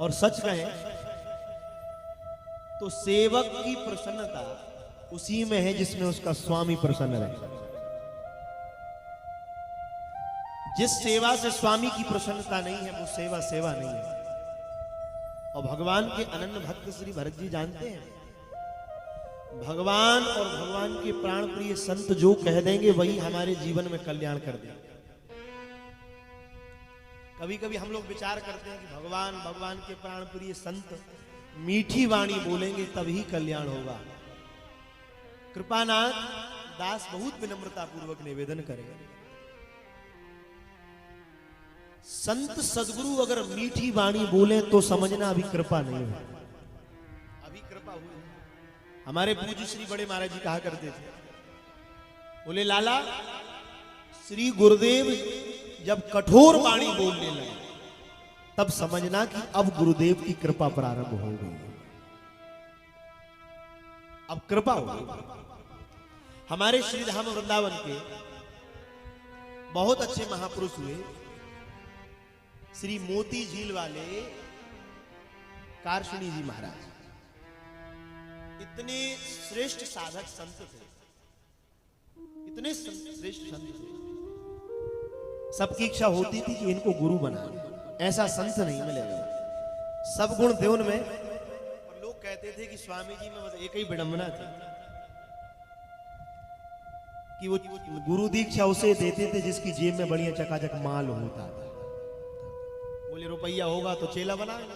और सच कहें तो सेवक की प्रसन्नता उसी में है जिसमें उसका स्वामी प्रसन्न रहे। जिस सेवा से स्वामी की प्रसन्नता नहीं है वो सेवा सेवा नहीं है। और भगवान के अनन्य भक्त श्री भरत जी जानते हैं, भगवान और भगवान के प्राण प्रिय संत जो कह देंगे वही हमारे जीवन में कल्याण कर देंगे। कभी कभी हम लोग विचार करते हैं कि भगवान के प्राण प्रिय संत मीठी वाणी बोलेंगे तभी कल्याण होगा। कृपानाथ दास बहुत विनम्रता पूर्वक निवेदन करेंगे, संत सदगुरु अगर मीठी वाणी बोले तो समझना अभी कृपा नहीं है, अभी कृपा हुई। हमारे पूज्य श्री बड़े महाराज जी कहा करते थे, बोले लाला श्री गुरुदेव जब कठोर वाणी बोलने लगे तब समझना कि अब गुरुदेव की कृपा प्रारंभ हो गई, अब कृपा हो गई। हमारे श्री धाम वृंदावन के बहुत अच्छे महापुरुष हुए श्री मोती झील वाले कारशुनी जी महाराज, इतने श्रेष्ठ साधक संत थे, इतने श्रेष्ठ संत थे, सबकी इच्छा होती थी कि इनको गुरु बना, ऐसा संत नहीं मिलेगा, सब गुण थे उनमें। और लोग कहते थे कि स्वामी जी में बस एक ही विडंबना थी कि वो गुरु दीक्षा उसे देते थे जिसकी जेब में बढ़िया चकाचक माल होता था। बोले रुपया होगा तो चेला बनाएंगे,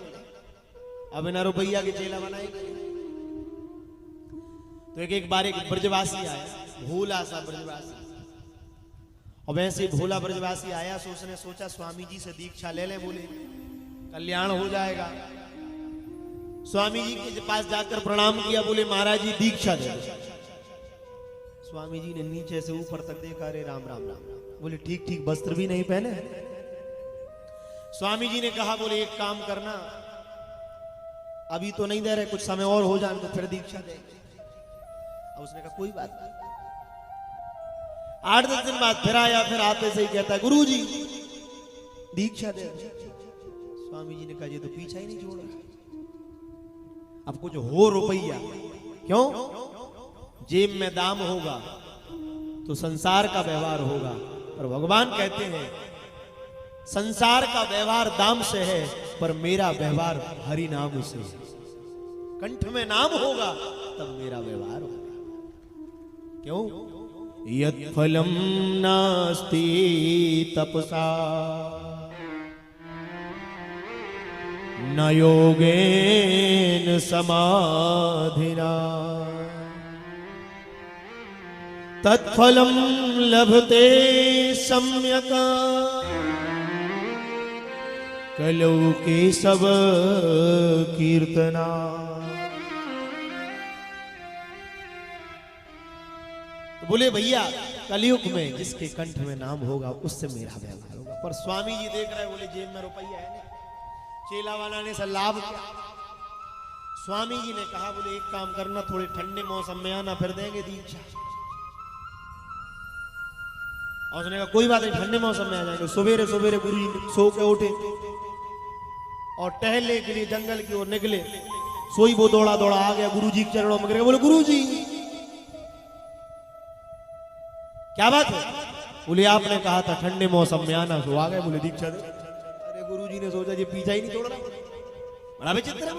अब बिना रुपया के चेला बनाएंगे। तो एक बार एक ब्रजवासी आया, भोला सा ब्रजवासी, और वैसे भोला ब्रजवासी आया तो उसने सोचा स्वामी जी से दीक्षा ले ले, बोले कल्याण हो जाएगा। स्वामी जी के पास जाकर प्रणाम किया, बोले महाराज जी दीक्षा दे। स्वामी जी ने नीचे से ऊपर तक देखा, अरे राम राम राम, बोले ठीक ठीक वस्त्र भी नहीं पहने। स्वामी जी ने कहा, बोले एक काम करना, अभी तो नहीं दे रहे, कुछ समय और हो जाए तो फिर दीक्षा दे। अब उसने कहा कोई बात नहीं। 8-10 दिन बाद फिर आया, फिर आते से ही कहता है गुरु जी दीक्षा दे। स्वामी जी ने कहा ये तो पीछा ही नहीं छोड़ा, अब कुछ हो रुपया, क्यों? जेब में दाम होगा तो संसार का व्यवहार होगा, पर भगवान कहते हैं संसार का व्यवहार दाम से है पर मेरा व्यवहार हरि नाम से। कंठ में नाम होगा तब मेरा व्यवहार होगा। क्यों? यत् फलम नास्ति तपसा न योगेन समाधिना तत्फलम लभते सम्यक कलौ केशव कीर्तना। तो बोले भैया कलयुग में जिसके कंठ में नाम होगा उससे मेरा व्यवहार होगा। पर स्वामी जी देख रहे, बोले जेब में रुपया है नहीं, चेला वाला ने सा लाभ किया। स्वामी जी ने कहा, बोले एक काम करना, थोड़े ठंडे मौसम में आना, फिर देंगे दीक्षा। और उसने कहा कोई बात नहीं, ठंडे मौसम में आ जाएंगे। सवेरे सवेरे गुरु जी सो के उठे और टहलने के लिए जंगल की ओर निकले। सोई वो दौड़ा दौड़ा आ गया गुरु जी के चरणों में गिर, बोले गुरु जी क्या बात है? बोले आपने कहा था ठंडे मौसम में आना, तो आ गए, बोले दीक्षा दे। अरे गुरु जी ने सोचा ये पीछा ही नहीं छोड़ रहा, बड़ा विचित्र है।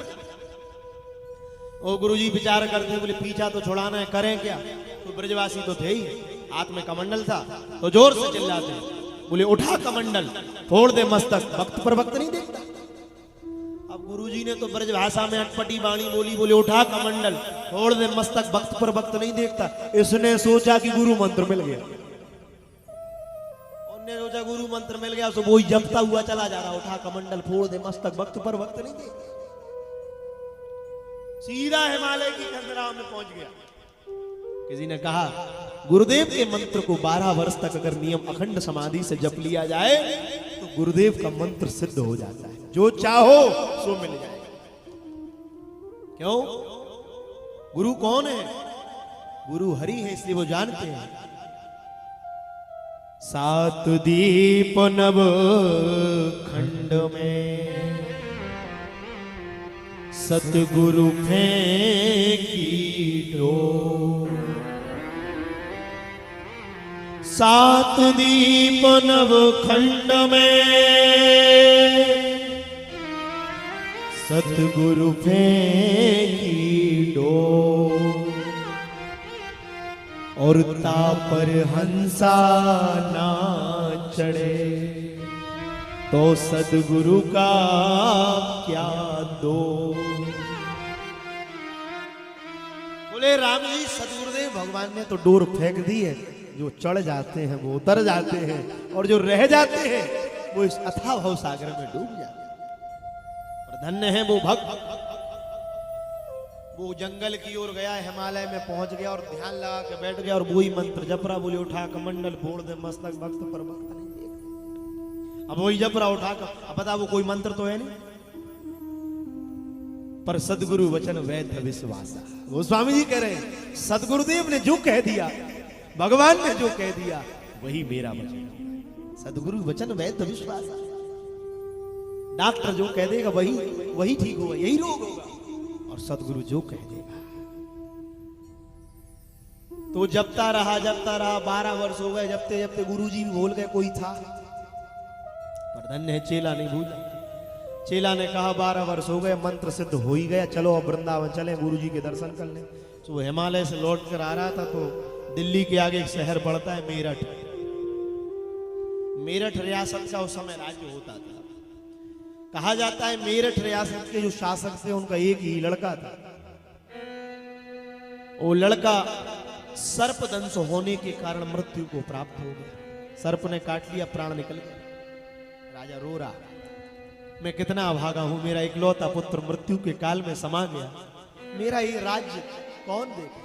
ओ गुरु जी विचार करते, बोले पीछा तो छुड़ाना है, करें क्या? तो ब्रजवासी तो थे ही, हाथ में कमंडल था, तो जोर से चिल्लाते, बोले उठा कमंडल, फोड़ दे मस्तक, वक्त पर वक्त नहीं देखता। अब गुरुजी ने तो ब्रज भाषा में अटपटी वाणी बोली, बोले उठा कमंडल, फोड़ दे मस्तक, वक्त पर वक्त नहीं देखता। इसने सोचा कि गुरु मंत्र मिल गया, उन्होंने सोचा गुरु मंत्र मिल गया, तो वही जपता हुआ चला जा रहा, उठा कमंडल, फोड़ दे मस्तक, वक्त पर वक्त नहीं देखता। सीधा हिमालय की खंडरा में पहुंच गया। किसी ने कहा गुरुदेव के मंत्र को 12 वर्ष तक अगर नियम अखंड समाधि से जप लिया जाए तो गुरुदेव का मंत्र सिद्ध हो जाता है, जो चाहो सो मिल जाएगा। क्यों? गुरु कौन है? गुरु हरि है, इसलिए वो जानते हैं। 7 दीप नव खंड में सतगुरु फेंकी डोर, सात दीप नव खंड में सतगुरु फेंकी डोर, और तापर हंसा ना चढ़े तो सतगुरु का क्या दो। बोले राम जी सतगुरुदेव भगवान ने तो डोर फेंक दी है, जो चढ़ जाते हैं वो उतर जाते हैं, और जो रह जाते हैं वो इस अथाह भव सागर में डूब जाते हैं। और धन्य है वो भक्त, वो जंगल की ओर गया, हिमालय में पहुंच गया और ध्यान लगा के बैठ गया और वही मंत्र जप रहा। बोले उठा कमंडल फोड़ दे मस्तक भक्त पर भक्त नहीं देख। अब वही जप रहा उठा कर, अब बता वो कोई मंत्र तो है नहीं, पर सदगुरु वचन वैध विश्वासा। वो स्वामी जी कह रहे हैं सदगुरुदेव ने जो कह दिया, भगवान ने जो कह दिया वही मेरा वचन। सदगुरु वचन वैध विश्वासा। डॉक्टर जो कह देगा वही ठीक होगा, यही रोग होगा, और सदगुरु जो कह देगा। तो जपता रहा 12 वर्ष हो गए, जपते जपते गुरुजी भी भूल गए कोई था, पर धन्य है चेला नहीं भूला। चेला ने कहा 12 वर्ष हो गए, मंत्र सिद्ध हो ही गया, चलो अब वृंदावन चले गुरुजी के दर्शन कर लें। तो हिमालय से लौट कर आ रहा था तो दिल्ली के आगे एक शहर पड़ता है मेरठ। मेरठ रियासत का उस समय राज्य होता था। कहा जाता है मेरठ रियासत के जो शासक थे उनका एक ही लड़का था। वो लड़का सर्पदंश होने के कारण मृत्यु को प्राप्त हो गया। सर्प ने काट लिया, प्राण निकल गया। राजा रो रहा, मैं कितना अभागा हूं, मेरा इकलौता पुत्र मृत्यु के काल में समा गया, मेरा ये राज्य कौन देगा।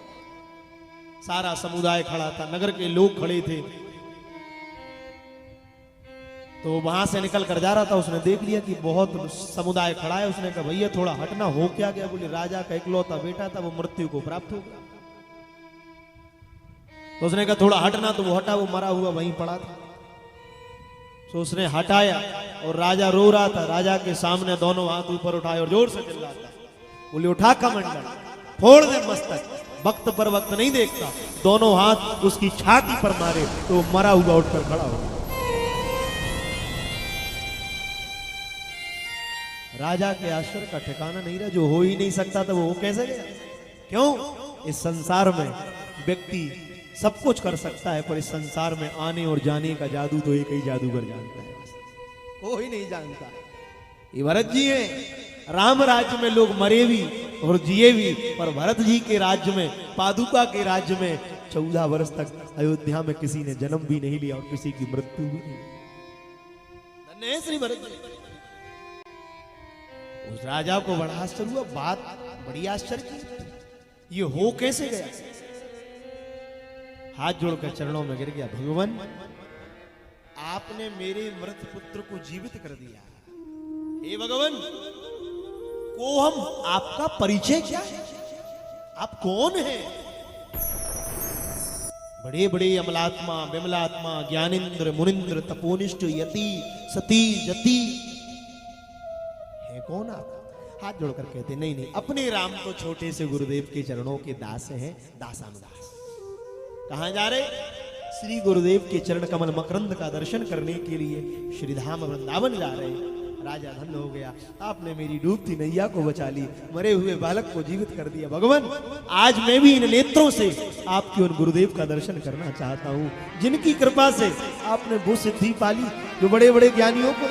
सारा समुदाय खड़ा था, नगर के लोग खड़े थे। तो वहां से निकल कर जा रहा था, उसने देख लिया कि बहुत समुदाय खड़ा है। उसने कहा भैया थोड़ा हटना, हो क्या गया। बोले राजा का इकलौता बेटा था, वो मृत्यु को प्राप्त हो गया। तो उसने कहा थोड़ा हटना, तो वो हटा, वो मरा हुआ वहीं पड़ा था। तो उसने हटाया और राजा रो रहा था। राजा के सामने दोनों हाथ ऊपर उठाए और जोर से चिल्लाता, बोले उठा कमंडल, फोड़ दे मस्तक, वक्त पर वक्त नहीं देखता। दोनों हाथ उसकी छाती पर मारे तो मरा हुआ उठकर खड़ा हो गया। राजा के आश्चर्य का ठिकाना नहीं रहा, जो हो ही नहीं सकता था वो कैसे गया। क्यों? इस संसार में व्यक्ति सब कुछ कर सकता है, पर इस संसार में आने और जाने का जादू तो एक ही जादूगर जानता है, कोई नहीं जानता। ये भरत जी हैं, राम राज्य में लोग मरे भी और जिए भी, पर भरत जी के राज्य में, पादुका के राज्य में 14 वर्ष तक अयोध्या में किसी ने जन्म भी नहीं लिया और किसी की मृत्यु भी नहीं। धन्य है श्री भरत जी। उस राजा को बड़ा आश्चर्य हुआ, बात बड़ी आश्चर्य की, ये हो कैसे गया। हाथ जोड़कर चरणों में गिर गया, भगवान आपने मेरे मृत पुत्र को जीवित कर दिया। हे भगवान, को हम आपका परिचय क्या है, आप कौन हैं। बड़े बड़े अमलात्मा, विमलात्मा, ज्ञानेन्द्र, मुनिंद्र, तपोनिष्ठ, यति, सती, जति, है कौन आप। हाथ जोड़कर कहते नहीं नहीं, अपने राम तो छोटे से गुरुदेव के चरणों के दास हैं, दासानुदास। कहां जा रहे? श्री गुरुदेव के चरण कमल मकरंद का दर्शन करने के लिए श्रीधाम वृंदावन जा रहे हैं। राजा धन्य हो गया, आपने मेरी डूबती नैया को बचा ली, मरे हुए बालक को जीवित कर दिया। भगवान आज मैं भी इन नेत्रों से आपके उन गुरुदेव का दर्शन करना चाहता हूं, जिनकी कृपा से आपने वो सिद्धि पाली जो बड़े बड़े ज्ञानियों को।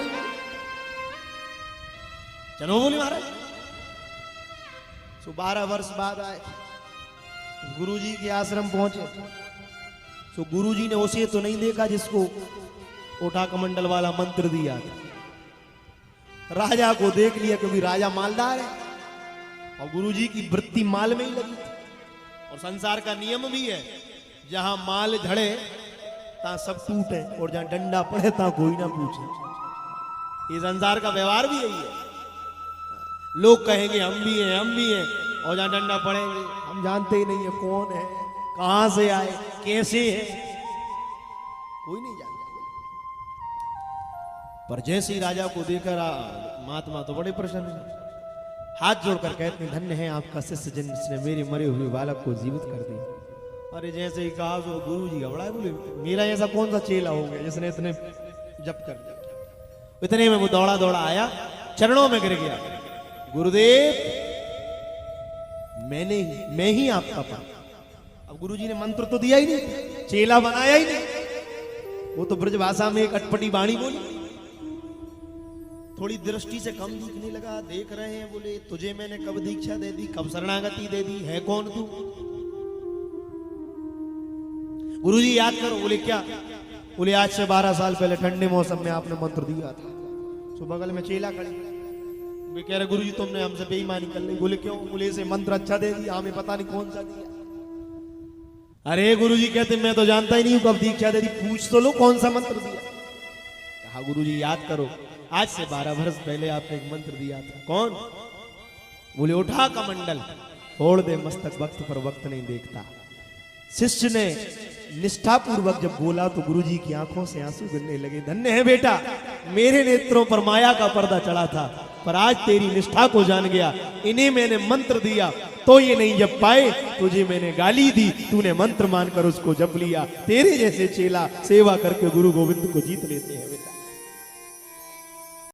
चलो बोले महाराज। तो 12 वर्ष बाद आए, गुरुजी के आश्रम पहुंचे। तो गुरुजी ने उसे तो नहीं देखा जिसको ओठा कमंडल वाला मंत्र दिया था। राजा को देख लिया, क्योंकि राजा मालदार है और गुरुजी की वृत्ति माल में ही लगी थी। और संसार का नियम भी है, जहां माल झड़े ता सब टूटे, और जहां डंडा पड़े ता कोई ना पूछे। ये संसार का व्यवहार भी यही है। लोग कहेंगे हम भी हैं, हम भी हैं, और जहां डंडा पड़ेंगे हम जानते ही नहीं है कौन है, कहां से आए, कैसे है, कोई नहीं जानता। पर जैसे ही राजा को देखकर महात्मा तो बड़े प्रसन्न, हाथ जोड़कर कहते हैं धन्य है आपका शिष्य जिसने मेरे मरे हुए बालक को जीवित कर दिया। अरे जैसे ही कहा तो गुरु जी घबराए, बोले मेरा ऐसा कौन सा चेला हो गया जिसने इतने जप कर दिया। इतने में वो दौड़ा दौड़ा आया, चरणों में गिर गया, गुरुदेव मैं ही आपका पापा। अब गुरुजी ने मंत्र तो दिया ही नहीं, चेला बनाया ही नहीं, वो तो ब्रजभाषा में एक अटपटी वाणी बोली। थोड़ी दृष्टि से कम दिखने लगा, देख रहे हैं, बोले तुझे मैंने कब दीक्षा दे दी, कब शरणागति दे दी, है कौन तू? गुरुजी याद करो। बोले क्या? बोले आज से 12 साल पहले ठंडे मौसम में आपने मंत्र दिया था। तो बगल में चेला खड़ी, वे कह रहे गुरुजी तुमने हमसे बेईमानी कर ली। बोले क्यों? बोले इसे मंत्र अच्छा दे दिया, हमें पता नहीं कौन सा दिया। अरे गुरुजी कहते मैं तो जानता ही नहीं हूं कब दीक्षा दे दी, पूछ तो लो कौन सा मंत्र दिया। कहा गुरुजी याद करो, आज से 12 वर्ष पहले आपने एक मंत्र दिया था। कौन? बोले उठा कमंडल फोड़ दे मस्तक, वक्त पर वक्त नहीं देखता। शिष्य ने निष्ठा पूर्वक जब बोला तो गुरुजी की आंखों से आंसू गिरने लगे। धन्य है बेटा, मेरे नेत्रों पर माया का पर्दा चढ़ा था, पर आज तेरी निष्ठा को जान गया। इन्हें मैंने मंत्र दिया तो ये नहीं जप पाए, तुझे मैंने गाली दी, तूने मंत्र मानकर उसको जप लिया। तेरे जैसे चेला सेवा करके गुरु गोविंद को जीत लेते हैं बेटा।